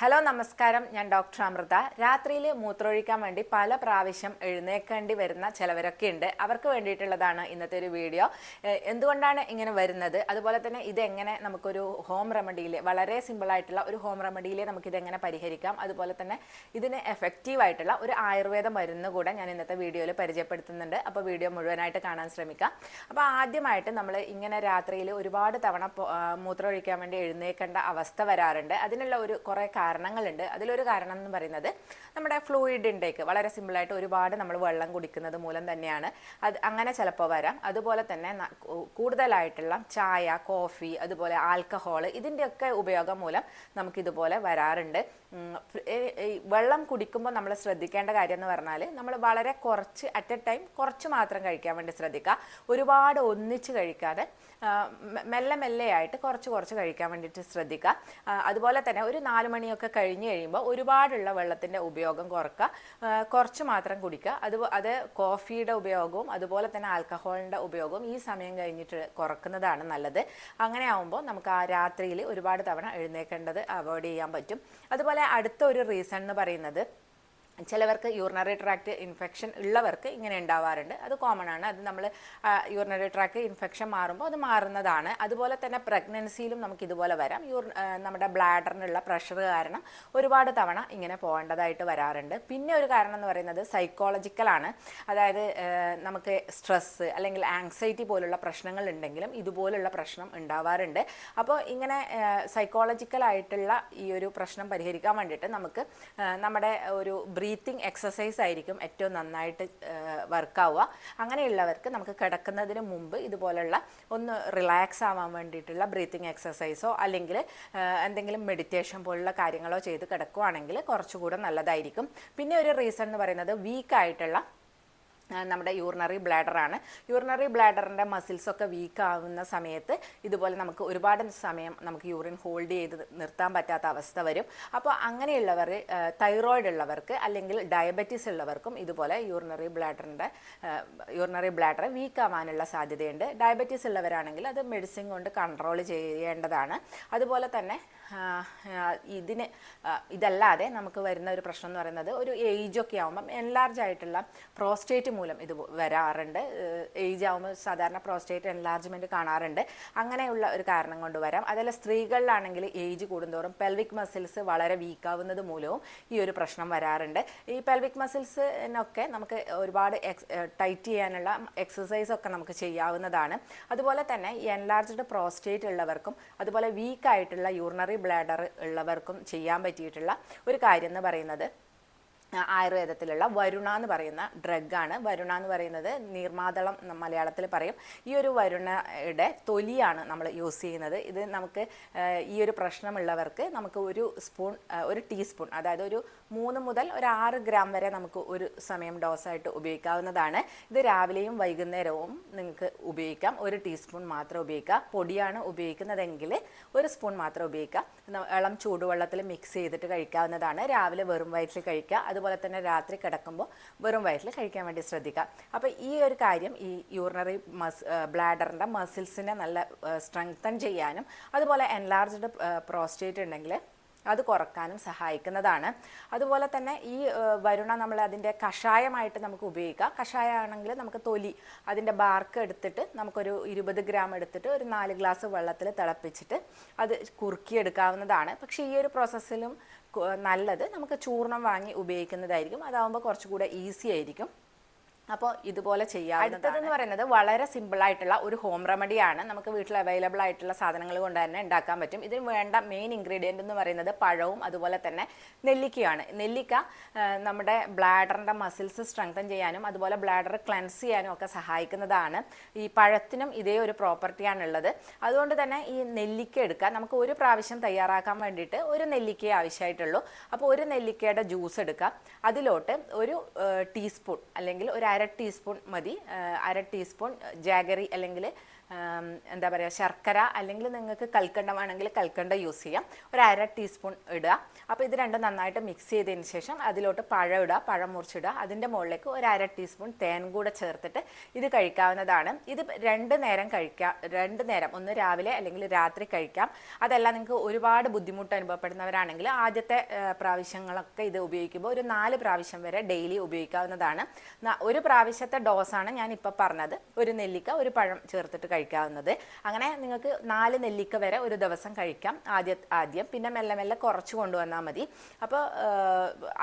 Hello നമസ്കാരം, ഞാൻ doctor Amrita. രാത്രിയിൽ മൂത്രമൊഴിക്കാൻ വേണ്ടി പല പ്രാവശ്യം എഴുന്നേക്കേണ്ടി വരുന്ന ചിലവരൊക്കെ ഉണ്ട്. അവർക്ക് വേണ്ടിയിട്ടുള്ളതാണ് ഇന്നത്തെ ഒരു വീഡിയോ. എന്തുകൊണ്ടാണ് ഇങ്ങനെ വരുന്നത്, അതുപോലെ തന്നെ ഇതെങ്ങനെ നമുക്കൊരു ഹോം റെമഡിയിൽ, വളരെ സിമ്പിളായിട്ടുള്ള ഒരു ഹോം റെമഡിയിൽ നമുക്കിതെങ്ങനെ പരിഹരിക്കാം, അതുപോലെ തന്നെ ഇതിന് എഫക്റ്റീവായിട്ടുള്ള ഒരു ആയുർവേദ മരുന്ന് കൂടെ ഞാൻ ഇന്നത്തെ വീഡിയോയിൽ പരിചയപ്പെടുത്തുന്നുണ്ട്. അപ്പോൾ വീഡിയോ മുഴുവനായിട്ട് കാണാൻ ശ്രമിക്കാം. അപ്പോൾ ആദ്യമായിട്ട് നമ്മൾ ഇങ്ങനെ രാത്രിയിൽ ഒരുപാട് തവണ മൂത്രമൊഴിക്കാൻ വേണ്ടി എഴുന്നേക്കേണ്ട അവസ്ഥ വരാറുണ്ട്. അതിനുള്ള കുറേ കാരണങ്ങളുണ്ട്. അതിലൊരു കാരണം എന്ന് പറയുന്നത് നമ്മുടെ ഫ്ലൂയിഡ് ഇൻടേക്ക് വളരെ സിമ്പിളായിട്ട് ഒരുപാട് നമ്മൾ വെള്ളം കുടിക്കുന്നത് മൂലം തന്നെയാണ്. അങ്ങനെ ചിലപ്പോൾ വരാം. അതുപോലെ തന്നെ കൂടുതലായിട്ടുള്ള ചായ, കോഫി, അതുപോലെ ആൽക്കഹോൾ, ഇതിൻ്റെയൊക്കെ ഉപയോഗം മൂലം നമുക്കിതുപോലെ വരാറുണ്ട്. വെള്ളം കുടിക്കുമ്പോൾ നമ്മൾ ശ്രദ്ധിക്കേണ്ട കാര്യം എന്ന് പറഞ്ഞാൽ നമ്മൾ വളരെ കുറച്ച് അറ്റ് എ ടൈം കുറച്ച് മാത്രം കഴിക്കാൻ വേണ്ടി ശ്രദ്ധിക്കുക. ഒരുപാട് ഒന്നിച്ച് കഴിക്കാതെ മെല്ലെ മെല്ലെയായിട്ട് കുറച്ച് കഴിക്കാൻ വേണ്ടിയിട്ട് ശ്രദ്ധിക്കുക. അതുപോലെ തന്നെ ഒരു 4 മണിയൊക്കെ കഴിഞ്ഞ് കഴിയുമ്പോൾ ഒരുപാടുള്ള വെള്ളത്തിൻ്റെ ഉപയോഗം കുറക്കുക, കുറച്ച് മാത്രം കുടിക്കുക. അത് കോഫിയുടെ ഉപയോഗവും അതുപോലെ തന്നെ ആൽക്കഹോളിൻ്റെ ഉപയോഗവും ഈ സമയം കഴിഞ്ഞിട്ട് കുറക്കുന്നതാണ് നല്ലത്. അങ്ങനെ ആകുമ്പോൾ നമുക്ക് ആ രാത്രിയിൽ ഒരുപാട് തവണ എഴുന്നേൽക്കേണ്ടത് അവോയ്ഡ് ചെയ്യാൻ പറ്റും. അതുപോലെ അടുത്ത ഒരു റീസൺ എന്ന് പറയുന്നത് ചിലവർക്ക് യൂറിനറി ട്രാക്ട് ഇൻഫെക്ഷൻ ഉള്ളവർക്ക് ഇങ്ങനെ ഉണ്ടാവാറുണ്ട്. അത് കോമൺ ആണ്. അത് നമ്മൾ യൂറിനറി ട്രാക്ട് ഇൻഫെക്ഷൻ മാറുമ്പോൾ അത് മാറുന്നതാണ്. അതുപോലെ തന്നെ പ്രഗ്നൻസിയിലും നമുക്ക് ഇതുപോലെ വരാം. നമ്മുടെ ബ്ലാഡറിനുള്ള പ്രഷർ കാരണം ഒരുപാട് തവണ ഇങ്ങനെ പോകേണ്ടതായിട്ട് വരാറുണ്ട്. പിന്നെ ഒരു കാരണം എന്ന് പറയുന്നത് സൈക്കോളജിക്കലാണ്. അതായത് നമുക്ക് സ്ട്രെസ്സ് അല്ലെങ്കിൽ ആങ്സൈറ്റി പോലുള്ള പ്രശ്നങ്ങൾ ഉണ്ടെങ്കിലും ഇതുപോലുള്ള പ്രശ്നം ഉണ്ടാവാറുണ്ട്. അപ്പോൾ ഇങ്ങനെ സൈക്കോളജിക്കലായിട്ടുള്ള ഈ ഒരു പ്രശ്നം പരിഹരിക്കാൻ വേണ്ടിയിട്ട് നമുക്ക് നമ്മുടെ ഒരു ബ്രീത്തിങ് എക്സസൈസ് ആയിരിക്കും ഏറ്റവും നന്നായിട്ട് വർക്കാവുക. അങ്ങനെയുള്ളവർക്ക് നമുക്ക് കിടക്കുന്നതിന് മുമ്പ് ഇതുപോലുള്ള ഒന്ന് റിലാക്സ് ആവാൻ വേണ്ടിയിട്ടുള്ള ബ്രീത്തിങ് എക്സസൈസോ അല്ലെങ്കിൽ എന്തെങ്കിലും മെഡിറ്റേഷൻ പോലുള്ള കാര്യങ്ങളോ ചെയ്ത് കിടക്കുകയാണെങ്കിൽ കുറച്ചുകൂടെ നല്ലതായിരിക്കും. പിന്നെ ഒരു റീസൺ എന്ന് പറയുന്നത് വീക്കായിട്ടുള്ള നമ്മുടെ യൂറിനറി ബ്ലാഡറാണ്. യൂറിനറി ബ്ലാഡറിൻ്റെ മസിൽസൊക്കെ വീക്ക് ആവുന്ന സമയത്ത് ഇതുപോലെ നമുക്ക് ഒരുപാട് സമയം നമുക്ക് യൂറിൻ ഹോൾഡ് ചെയ്ത് നിർത്താൻ പറ്റാത്ത അവസ്ഥ വരും. അപ്പോൾ അങ്ങനെയുള്ളവർ, തൈറോയിഡ് ഉള്ളവർക്ക് അല്ലെങ്കിൽ ഡയബറ്റീസ് ഉള്ളവർക്കും ഇതുപോലെ യൂറിനറി ബ്ലാഡർ വീക്ക് ആവാനുള്ള സാധ്യതയുണ്ട്. ഡയബറ്റീസ് ഉള്ളവരാണെങ്കിൽ അത് മെഡിസിൻ കൊണ്ട് കൺട്രോൾ ചെയ്യേണ്ടതാണ്. അതുപോലെ തന്നെ ഇതല്ലാതെ നമുക്ക് വരുന്ന ഒരു പ്രശ്നം എന്ന് പറയുന്നത് ഒരു ഏജൊക്കെ ആകുമ്പം എൻലാർജ് ആയിട്ടുള്ള പ്രോസ്റ്റേറ്റ് മൂലം ഇത് വരാറുണ്ട്. ഏജ് ആകുമ്പോൾ സാധാരണ പ്രോസ്റ്റേറ്റ് എൻലാർജ്മെൻറ്റ് കാണാറുണ്ട്. അങ്ങനെയുള്ള ഒരു കാരണം കൊണ്ട് വരാം. അതല്ല സ്ത്രീകളിലാണെങ്കിൽ ഏജ് കൂടുന്തോറും പെൽവിക് മസിൽസ് വളരെ വീക്കാവുന്നത് മൂലവും ഈ ഒരു പ്രശ്നം വരാറുണ്ട്. ഈ പെൽവിക് മസിൽസിനൊക്കെ നമുക്ക് ഒരുപാട് ടൈറ്റ് ചെയ്യാനുള്ള എക്സസൈസ് ഒക്കെ നമുക്ക് ചെയ്യാവുന്നതാണ്. അതുപോലെ തന്നെ എൻലാർജ്ഡ് പ്രോസ്റ്റേറ്റ് ഉള്ളവർക്കും അതുപോലെ വീക്കായിട്ടുള്ള യൂറിനറി ബ്ലാഡർ ഉള്ളവർക്കും ചെയ്യാൻ പറ്റിയിട്ടുള്ള ഒരു കാര്യം എന്ന് പറയുന്നത് ആയുർവേദത്തിലുള്ള വരുണ എന്ന് പറയുന്ന ഡ്രഗാണ്. വരുണ എന്ന് പറയുന്നത് നീർമാതളം മലയാളത്തിൽ പറയും. ഈ ഒരു വരുണയുടെ തൊലിയാണ് നമ്മൾ യൂസ് ചെയ്യുന്നത്. ഇത് നമുക്ക് ഈ ഒരു പ്രശ്നമുള്ളവർക്ക് നമുക്ക് ഒരു ടീസ്പൂൺ, അതായത് ഒരു 3 മുതൽ ഒരു 6 ഗ്രാം വരെ നമുക്ക് ഒരു സമയം ഡോസായിട്ട് ഉപയോഗിക്കാവുന്നതാണ്. ഇത് രാവിലെയും വൈകുന്നേരവും നിങ്ങൾക്ക് ഉപയോഗിക്കാം. 1 ടീസ്പൂൺ മാത്രം ഉപയോഗിക്കുക. പൊടിയാണ് ഉപയോഗിക്കുന്നതെങ്കിൽ 1 സ്പൂൺ മാത്രം ഉപയോഗിക്കുക. ഇളം ചൂടുവെള്ളത്തിൽ മിക്സ് ചെയ്തിട്ട് കഴിക്കാവുന്നതാണ്. രാവിലെ വെറും വയറ്റിൽ കഴിക്കുക. അതുപോലെ തന്നെ രാത്രി കിടക്കുമ്പോൾ വെറും വയറ്റിൽ കഴിക്കാൻ വേണ്ടി ശ്രദ്ധിക്കുക. അപ്പോൾ ഈ ഒരു കാര്യം ഈ യൂറിനറി ബ്ലാഡറിൻ്റെ മസിൽസിനെ നല്ല സ്ട്രെങ്തൻ ചെയ്യാനും അതുപോലെ എൻലാർജ്ഡ് പ്രോസ്റ്റേറ്റ് ഉണ്ടെങ്കിൽ അത് കുറക്കാനും സഹായിക്കുന്നതാണ്. അതുപോലെ തന്നെ ഈ വരുണ നമ്മൾ അതിൻ്റെ കഷായമായിട്ട് നമുക്ക് ഉപയോഗിക്കാം. കഷായമാണെങ്കിൽ നമുക്ക് തൊലി, അതിൻ്റെ ബാർക്ക് എടുത്തിട്ട് നമുക്കൊരു 20 ഗ്രാം എടുത്തിട്ട് ഒരു 4 ഗ്ലാസ് വെള്ളത്തിൽ തിളപ്പിച്ചിട്ട് അത് കുറുക്കിയെടുക്കാവുന്നതാണ്. പക്ഷേ ഈ ഒരു പ്രോസസ്സിലും നല്ലത് നമുക്ക് ചൂർണം വാങ്ങി ഉപയോഗിക്കുന്നതായിരിക്കും. അതാകുമ്പോൾ കുറച്ചുകൂടെ ഈസി ആയിരിക്കും. അപ്പോൾ ഇതുപോലെ ചെയ്യാം. അടുത്തതെന്ന് പറയുന്നത് വളരെ സിമ്പിളായിട്ടുള്ള ഒരു ഹോം റെമഡിയാണ്. നമുക്ക് വീട്ടിൽ അവൈലബിൾ ആയിട്ടുള്ള സാധനങ്ങൾ കൊണ്ട് തന്നെ ഉണ്ടാക്കാൻ പറ്റും. ഇതിന് വേണ്ട മെയിൻ ഇൻഗ്രീഡിയൻ്റ് എന്ന് പറയുന്നത് പഴവും അതുപോലെ തന്നെ നെല്ലിക്കയാണ്. നെല്ലിക്ക നമ്മുടെ ബ്ലാഡറിൻ്റെ മസിൽസ് സ്ട്രെങ്തൻ ചെയ്യാനും അതുപോലെ ബ്ലാഡർ ക്ലെൻസ് ചെയ്യാനും ഒക്കെ സഹായിക്കുന്നതാണ്. ഈ പഴത്തിനും ഇതേ ഒരു പ്രോപ്പർട്ടിയാണുള്ളത്. അതുകൊണ്ട് തന്നെ ഈ നെല്ലിക്ക എടുക്കുക. നമുക്ക് ഒരു പ്രാവശ്യം തയ്യാറാക്കാൻ വേണ്ടിയിട്ട് ഒരു നെല്ലിക്കയെ ആവശ്യമായിട്ടുള്ളൂ. അപ്പോൾ ഒരു നെല്ലിക്കയുടെ ജ്യൂസ് എടുക്കുക. അതിലോട്ട് ഒരു ടീസ്പൂൺ അല്ലെങ്കിൽ ഒരു 1/2 ടീസ്പൂൺ മതി, 1/2 ടീസ്പൂൺ ജാഗറി അല്ലെങ്കിൽ എന്താ പറയുക, ശർക്കര അല്ലെങ്കിൽ നിങ്ങൾക്ക് കൽക്കണ്ടമാണെങ്കിൽ കൽക്കണ്ട യൂസ് ചെയ്യാം. ഒരു 1/2 ടീസ്പൂൺ ഇടുക. അപ്പോൾ ഇത് രണ്ടും നന്നായിട്ട് മിക്സ് ചെയ്തതിന് ശേഷം അതിലോട്ട് പഴം ഇടുക, പഴം മുറിച്ചിടുക. അതിൻ്റെ മുകളിലേക്ക് ഒരു 1/2 ടീസ്പൂൺ തേൻ കൂടെ ചേർത്തിട്ട് ഇത് കഴിക്കാവുന്നതാണ്. ഇത് 2 നേരം കഴിക്കാം, 2 നേരം, ഒന്ന് രാവിലെ അല്ലെങ്കിൽ രാത്രി കഴിക്കാം. അതല്ല നിങ്ങൾക്ക് ഒരുപാട് ബുദ്ധിമുട്ട് അനുഭവപ്പെടുന്നവരാണെങ്കിൽ ആദ്യത്തെ പ്രാവശ്യങ്ങളൊക്കെ ഇത് ഉപയോഗിക്കുമ്പോൾ ഒരു 4 പ്രാവശ്യം വരെ ഡെയിലി ഉപയോഗിക്കാവുന്നതാണ്. ഒരു പ്രാവശ്യത്തെ ഡോസാണ് ഞാൻ ഇപ്പോൾ പറഞ്ഞത്. ഒരു നെല്ലിക്ക ഒരു പഴം ചേർത്തിട്ട് കഴിക്കാവുന്നത്. അങ്ങനെ നിങ്ങൾക്ക് 4 നെല്ലിക്ക വരെ ഒരു ദിവസം കഴിക്കാം ആദ്യം. പിന്നെ മെല്ലെ മെല്ലെ കുറച്ച് കൊണ്ടുവന്നാൽ മതി. അപ്പോൾ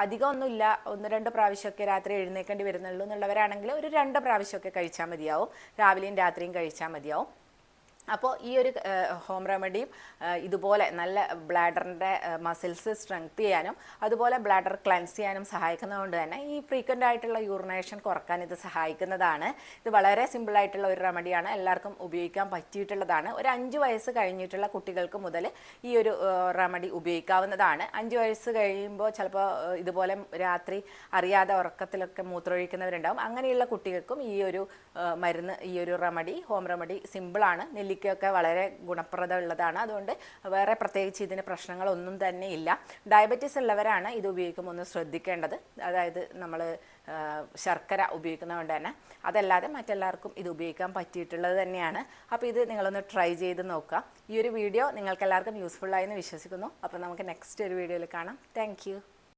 അധികമൊന്നുമില്ല, 1-2 പ്രാവശ്യമൊക്കെ രാത്രി എഴുന്നേക്കേണ്ടി വരുന്നുള്ളൂ എന്നുള്ളവരാണെങ്കിൽ ഒരു 2 പ്രാവശ്യമൊക്കെ കഴിച്ചാൽ മതിയാവും. രാവിലെയും രാത്രിയും കഴിച്ചാൽ മതിയാവും. അപ്പോൾ ഈ ഒരു ഹോം റെമഡിയും ഇതുപോലെ നല്ല ബ്ലാഡറിൻ്റെ മസിൽസ് സ്ട്രെങ്ത് ചെയ്യാനും അതുപോലെ ബ്ലാഡർ ക്ലെൻസ് ചെയ്യാനും സഹായിക്കുന്നതുകൊണ്ട് തന്നെ ഈ ഫ്രീക്വൻ്റ് ആയിട്ടുള്ള യൂറിനേഷൻ കുറക്കാൻ ഇത് സഹായിക്കുന്നതാണ്. ഇത് വളരെ സിമ്പിളായിട്ടുള്ള ഒരു റെമഡിയാണ്, എല്ലാവർക്കും ഉപയോഗിക്കാൻ പറ്റിയിട്ടുള്ളതാണ്. ഒരു 5 വയസ്സ് കഴിഞ്ഞിട്ടുള്ള കുട്ടികൾക്ക് മുതൽ ഈ ഒരു റെമഡി ഉപയോഗിക്കാവുന്നതാണ്. 5 വയസ്സ് കഴിയുമ്പോൾ ചിലപ്പോൾ ഇതുപോലെ രാത്രി അറിയാതെ ഉറക്കത്തിലൊക്കെ മൂത്രമൊഴിക്കുന്നവരുണ്ടാവും. അങ്ങനെയുള്ള കുട്ടികൾക്കും ഈ ഒരു മരുന്ന്, ഈ ഒരു റെമഡി, ഹോം റെമഡി സിമ്പിളാണ്. നെല്ലിക്കയൊക്കെ വളരെ ഗുണപ്രദമുള്ളതാണ്. അതുകൊണ്ട് വേറെ പ്രത്യേകിച്ച് ഇതിന് പ്രശ്നങ്ങളൊന്നും തന്നെ ഇല്ല. ഡയബറ്റീസ് ഉള്ളവരാണ് ഇത് ഉപയോഗിക്കുമ്പോൾ ഒന്ന് ശ്രദ്ധിക്കേണ്ടത്. അതായത് നമ്മൾ ശർക്കര ഉപയോഗിക്കുന്നതുകൊണ്ട് തന്നെ. അതല്ലാതെ മറ്റെല്ലാവർക്കും ഇത് ഉപയോഗിക്കാൻ പറ്റിയിട്ടുള്ളത് തന്നെയാണ്. അപ്പോൾ ഇത് നിങ്ങളൊന്ന് ട്രൈ ചെയ്ത് നോക്കുക. ഈ ഒരു വീഡിയോ നിങ്ങൾക്ക് എല്ലാവർക്കും യൂസ്ഫുൾ ആയെന്ന് വിശ്വസിക്കുന്നു. അപ്പോൾ നമുക്ക് നെക്സ്റ്റ് ഒരു വീഡിയോയിൽ കാണാം. താങ്ക്